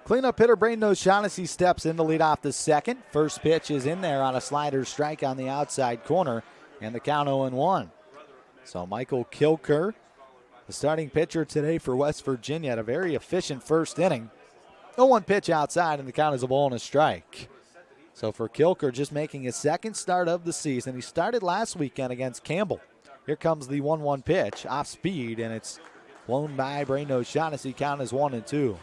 Cleanup hitter Braden O'Shaughnessy steps in to lead off the second. First pitch is in there on a slider strike on the outside corner, and the count 0-1. So Michael Kilker, the starting pitcher today for West Virginia, had a very efficient first inning. 0-1 pitch outside, and the count is a ball and a strike. So for Kilker, just making his second start of the season. He started last weekend against Campbell. Here comes the 1-1 pitch, off speed, and it's blown by Braden O'Shaughnessy. Count is 1-2.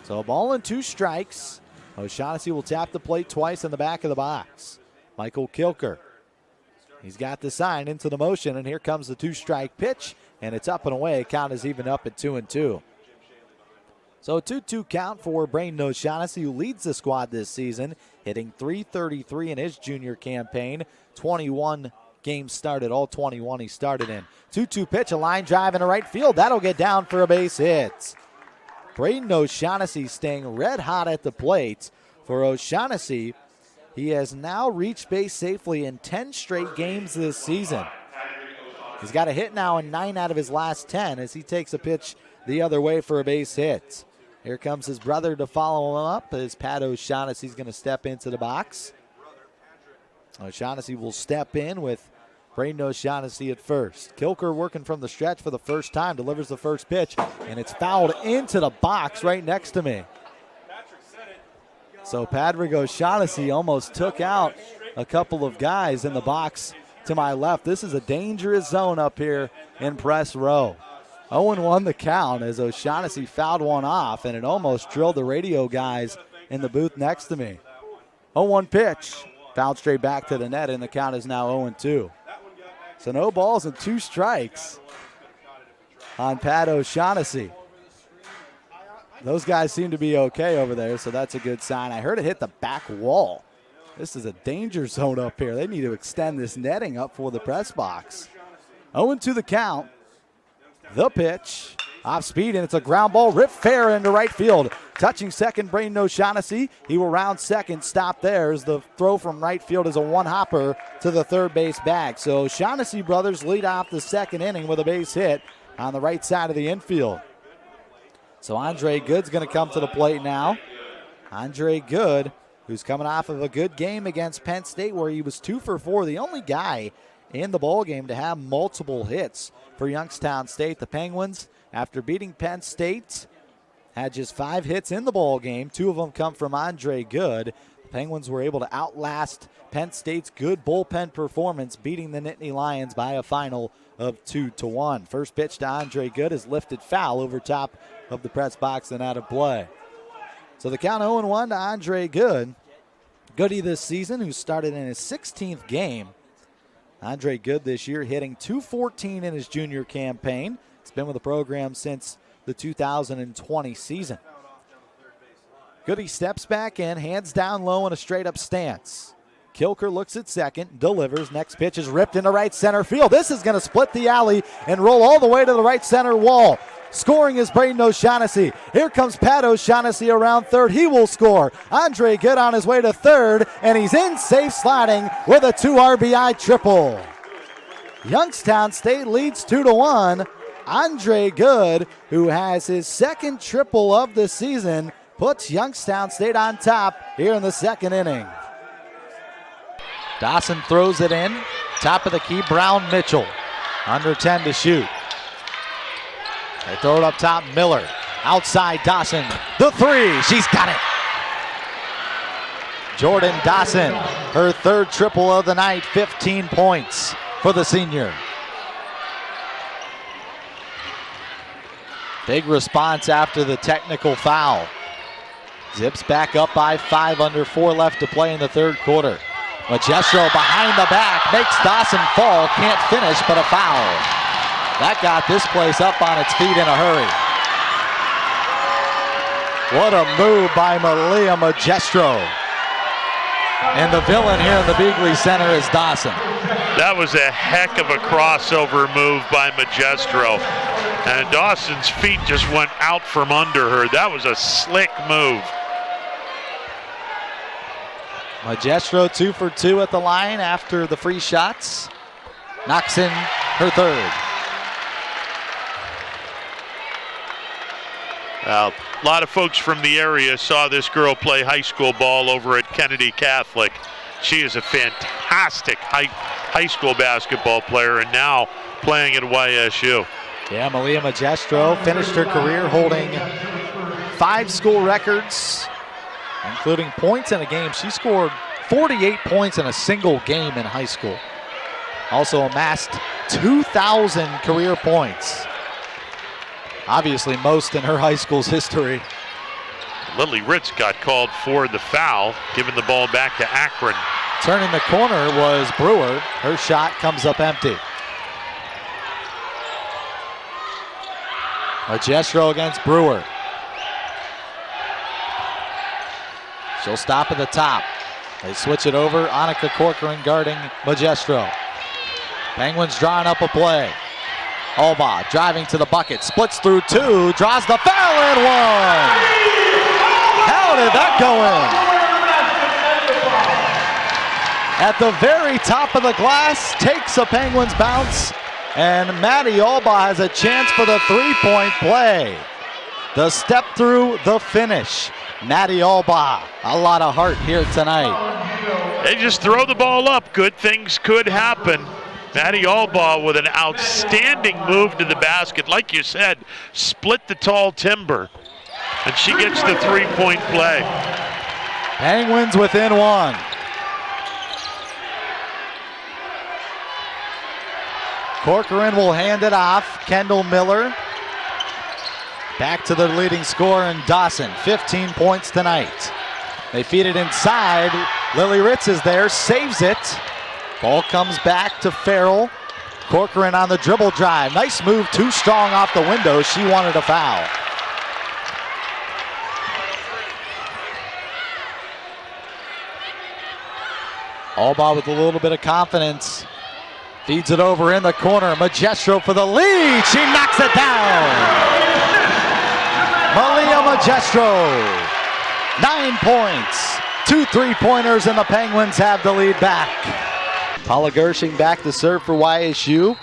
So a ball and 2 strikes. O'Shaughnessy will tap the plate twice in the back of the box. Michael Kilker, he's got the sign into the motion, and here comes the 2-strike pitch, and it's up and away. Count is even up at 2-2. So a 2-2 count for Braden O'Shaughnessy, who leads the squad this season, hitting .333 in his junior campaign. 21 games started, all 21 he started in. 2-2 pitch, a line drive into right field. That'll get down for a base hit. Braden O'Shaughnessy staying red hot at the plate. For O'Shaughnessy, he has now reached base safely in 10 straight games this season. He's got a hit now in 9 out of his last 10 as he takes a pitch the other way for a base hit. Here comes his brother to follow him up as Pat O'Shaughnessy's going to step into the box. O'Shaughnessy will step in with Braden O'Shaughnessy at first. Kilker working from the stretch for the first time, delivers the first pitch, and it's fouled into the box right next to me. So Patrick O'Shaughnessy almost took out a couple of guys in the box to my left. This is a dangerous zone up here in press row. 0-1 the count as O'Shaughnessy fouled one off, and it almost drilled the radio guys in the booth next to me. 0-1 pitch, fouled straight back to the net, and the count is now 0-2. So no balls and 2 strikes on Pat O'Shaughnessy. Those guys seem to be okay over there, so that's a good sign. I heard it hit the back wall. This is a danger zone up here. They need to extend this netting up for the press box. 0-2 the count. The pitch, off speed, and it's a ground ball ripped fair into right field. Touching second, Braden O'Shaughnessy. He will round second, stop there as the throw from right field is a one-hopper to the third base bag. So O'Shaughnessy brothers lead off the second inning with a base hit on the right side of the infield. So Andre Good's going to come to the plate now. Andre Good, who's coming off of a good game against Penn State where he was 2 for 4, the only guy in the ballgame to have multiple hits for Youngstown State. The Penguins, after beating Penn State, had just 5 hits in the ballgame. 2 of them come from Andre Good. The Penguins were able to outlast Penn State's good bullpen performance, beating the Nittany Lions by a final of 2-1. First pitch to Andre Good is lifted foul over top of the press box and out of play. So the count 0-1 to Andre Good. Goody this season, who started in his 16th game. Andre Good this year hitting .214 in his junior campaign. He's been with the program since the 2020 season. Goody steps back in, hands down low in a straight-up stance. Kilker looks at second, delivers. Next pitch is ripped into right center field. This is going to split the alley and roll all the way to the right center wall. Scoring is Braden O'Shaughnessy. Here comes Pat O'Shaughnessy around third. He will score. Andre Good on his way to third, and he's in safe sliding with a 2 RBI triple. Youngstown State leads 2-1. Andre Good, who has his second triple of the season, puts Youngstown State on top here in the second inning. Dawson throws it in. Top of the key, Brown Mitchell. Under 10 to shoot. They throw it up top, Miller. Outside Dawson. The 3. She's got it. Jordan Dawson, her third triple of the night, 15 points for the senior. Big response after the technical foul. Zips back up by 5 under 4 left to play in the third quarter. Magestro behind the back, makes Dawson fall, can't finish, but a foul. That got this place up on its feet in a hurry. What a move by Malia Magestro. And the villain here in the Beagley Center is Dawson. That was a heck of a crossover move by Magestro. And Dawson's feet just went out from under her. That was a slick move. Magestro 2 for 2 at the line after the free shots. Knocks in her third. A lot of folks from the area saw this girl play high school ball over at Kennedy Catholic. She is a fantastic high school basketball player and now playing at YSU. Yeah, Malia Magestro finished her career holding 5 school records, including points in a game. She scored 48 points in a single game in high school. Also amassed 2,000 career points. Obviously most in her high school's history. Lily Ritz got called for the foul, giving the ball back to Akron. Turning the corner was Brewer. Her shot comes up empty. Magestro against Brewer. She'll stop at the top. They switch it over. Annika Corcoran guarding Magestro. Penguins drawing up a play. Alba driving to the bucket. Splits through 2. Draws the foul and 1. How did that go in? At the very top of the glass. Takes a Penguins bounce. And Maddie Alba has a chance for the 3-point play. The step through, the finish. Maddie Alba, a lot of heart here tonight. They just throw the ball up. Good things could happen. Maddie Alba with an outstanding move to the basket. Like you said, split the tall timber. And she gets the 3-point play. Penguins within 1. Corcoran will hand it off. Kendall Miller. Back to their leading scorer in Dawson. 15 points tonight. They feed it inside. Lily Ritz is there, saves it. Ball comes back to Farrell. Corcoran on the dribble drive. Nice move, too strong off the window. She wanted a foul. Alba with a little bit of confidence. Feeds it over in the corner. Magestro for the lead. She knocks it down. Malia Magestro, 9 points. 2 3-pointers and the Penguins have the lead back. Paula Gershing back to serve for YSU.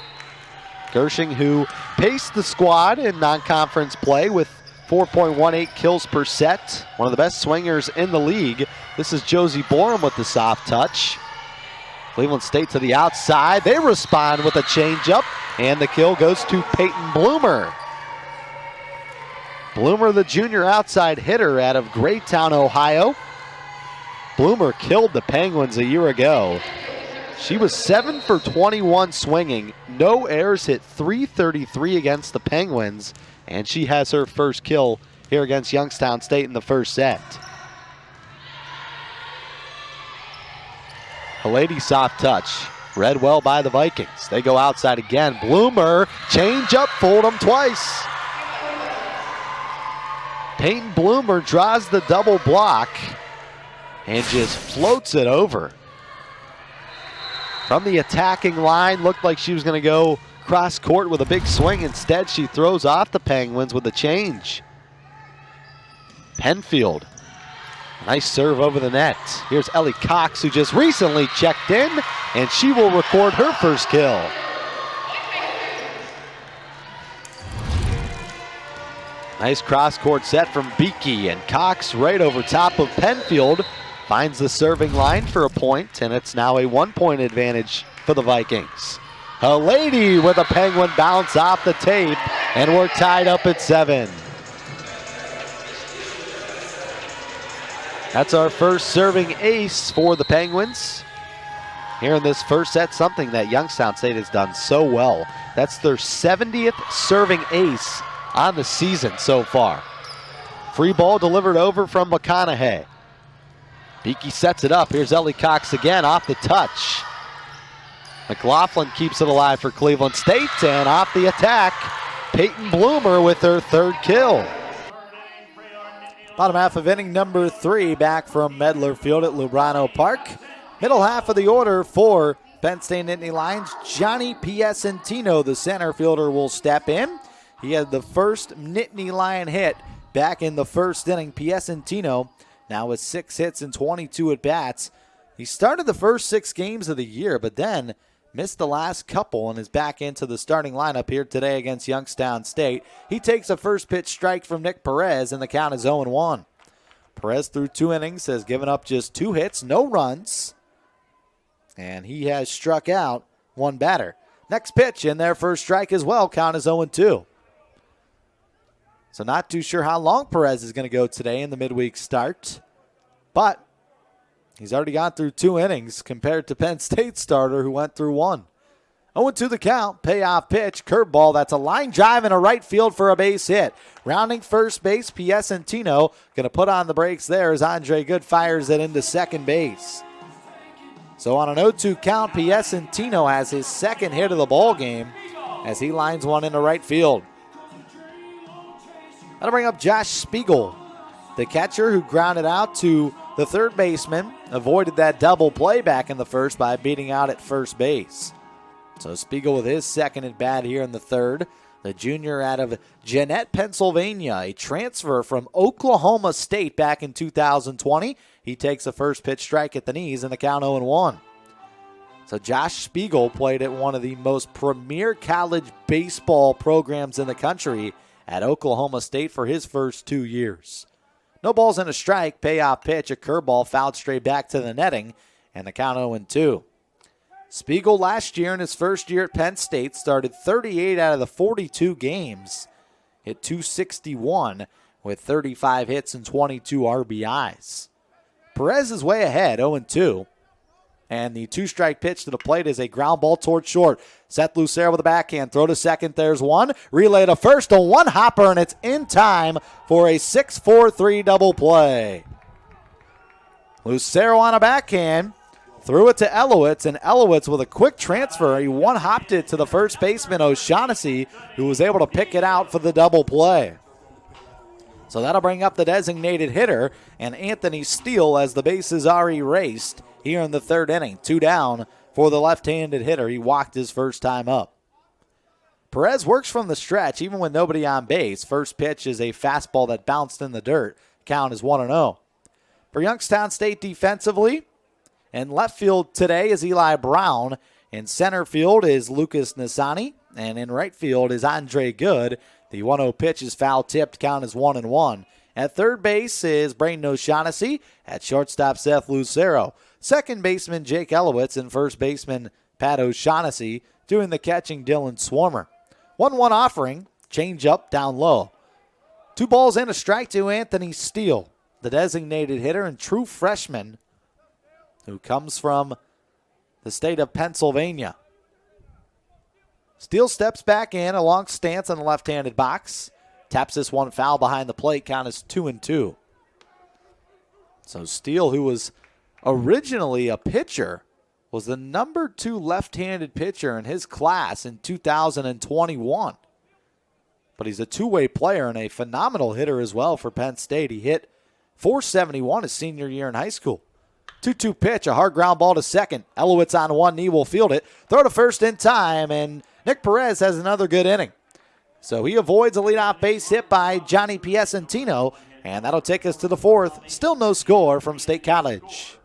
Gershing, who paced the squad in non-conference play with 4.18 kills per set. One of the best swingers in the league. This is Josie Borum with the soft touch. Cleveland State to the outside. They respond with a changeup, and the kill goes to Peyton Bloomer. Bloomer, the junior outside hitter out of Greytown, Ohio. Bloomer killed the Penguins a year ago. She was 7 for 21 swinging. No errors, hit .333 against the Penguins, and she has her first kill here against Youngstown State in the first set. A lady soft touch, read well by the Vikings. They go outside again. Bloomer, change up, fooled them twice. Peyton Bloomer draws the double block and just floats it over. From the attacking line, looked like she was going to go cross court with a big swing. Instead, she throws off the Penguins with a change. Penfield, nice serve over the net. Here's Ellie Cox, who just recently checked in, and she will record her first kill. Nice cross-court set from Beakey, and Cox right over top of Penfield finds the serving line for a point, and it's now a 1-point advantage for the Vikings. A lady with a Penguin bounce off the tape, and we're tied up at 7. That's our first serving ace for the Penguins. Here in this first set, something that Youngstown State has done so well. That's their 70th serving ace on the season so far. Free ball delivered over from McConaughey. Beakey sets it up. Here's Ellie Cox again off the touch. McLaughlin keeps it alive for Cleveland State, and off the attack, Peyton Bloomer with her third kill. Bottom half of inning number 3 back from Medler Field at Lubrano Park. Middle half of the order for Penn State Nittany Lions. Johnny Piacentino, the center fielder, will step in. He had the first Nittany Lion hit back in the first inning. Piacentino now with 6 hits and 22 at-bats. He started the first 6 games of the year, but then Missed the last couple and is back into the starting lineup here today against Youngstown State. He takes a first pitch strike from Nick Perez, and the count is 0-1. Perez through 2 innings has given up just 2 hits, no runs, and he has struck out 1 batter. Next pitch in there for a strike as well. Count is 0-2. So not too sure how long Perez is going to go today in the midweek start, but he's already gone through 2 innings compared to Penn State starter who went through 1. 0-2 the count. Payoff pitch. Curveball. That's a line drive in a right field for a base hit. Rounding first base, Piacentino going to put on the brakes there as Andre Good fires it into second base. So on an 0-2 count, Piacentino has his second hit of the ball game as he lines one into right field. That'll bring up Josh Spiegel, the catcher who grounded out to the third baseman, avoided that double play back in the first by beating out at first base. So Spiegel with his second at bat here in the third. The junior out of Jeannette, Pennsylvania, a transfer from Oklahoma State back in 2020. He takes a first pitch strike at the knees and the count 0-1. So Josh Spiegel played at one of the most premier college baseball programs in the country at Oklahoma State for his first 2 years. No balls and a strike, payoff pitch, a curveball fouled straight back to the netting, and the count 0-2. Spiegel last year in his first year at Penn State started 38 out of the 42 games, hit .261 with 35 hits and 22 RBIs. Perez is way ahead, 0-2. And the 2-strike pitch to the plate is a ground ball toward short. Seth Lucero with a backhand. Throw to second. There's one. Relay to first. A one-hopper, and it's in time for a 6-4-3 double play. Lucero on a backhand. Threw it to Elowitz, and Elowitz with a quick transfer. He one-hopped it to the first baseman, O'Shaughnessy, who was able to pick it out for the double play. So that'll bring up the designated hitter, and Anthony Steele as the bases are erased here in the third inning. 2 down for the left-handed hitter. He walked his first time up. Perez works from the stretch even with nobody on base. First pitch is a fastball that bounced in the dirt. Count is 1-0. For Youngstown State defensively, in left field today is Eli Brown. In center field is Lucas Nasani. And in right field is Andre Good. The 1-0 pitch is foul-tipped. Count is 1-1. At third base is Braden O'Shaughnessy. At shortstop, Seth Lucero. Second baseman, Jake Elowitz. And first baseman, Pat O'Shaughnessy. Doing the catching, Dylan Swarmer. 1-1 offering. Change up down low. 2 balls and a strike to Anthony Steele, the designated hitter and true freshman who comes from the state of Pennsylvania. Steele steps back in, a long stance on the left-handed box. Taps this one foul behind the plate. Count is 2-2. So Steele, who was originally a pitcher, was the number 2 left-handed pitcher in his class in 2021. But he's a two-way player and a phenomenal hitter as well for Penn State. He hit .471 his senior year in high school. 2-2 pitch, a hard ground ball to second. Elowitz on one knee will field it. Throw to first in time, and Nick Perez has another good inning. So he avoids a leadoff base hit by Johnny Piacentino, and that'll take us to the fourth. Still no score from State College.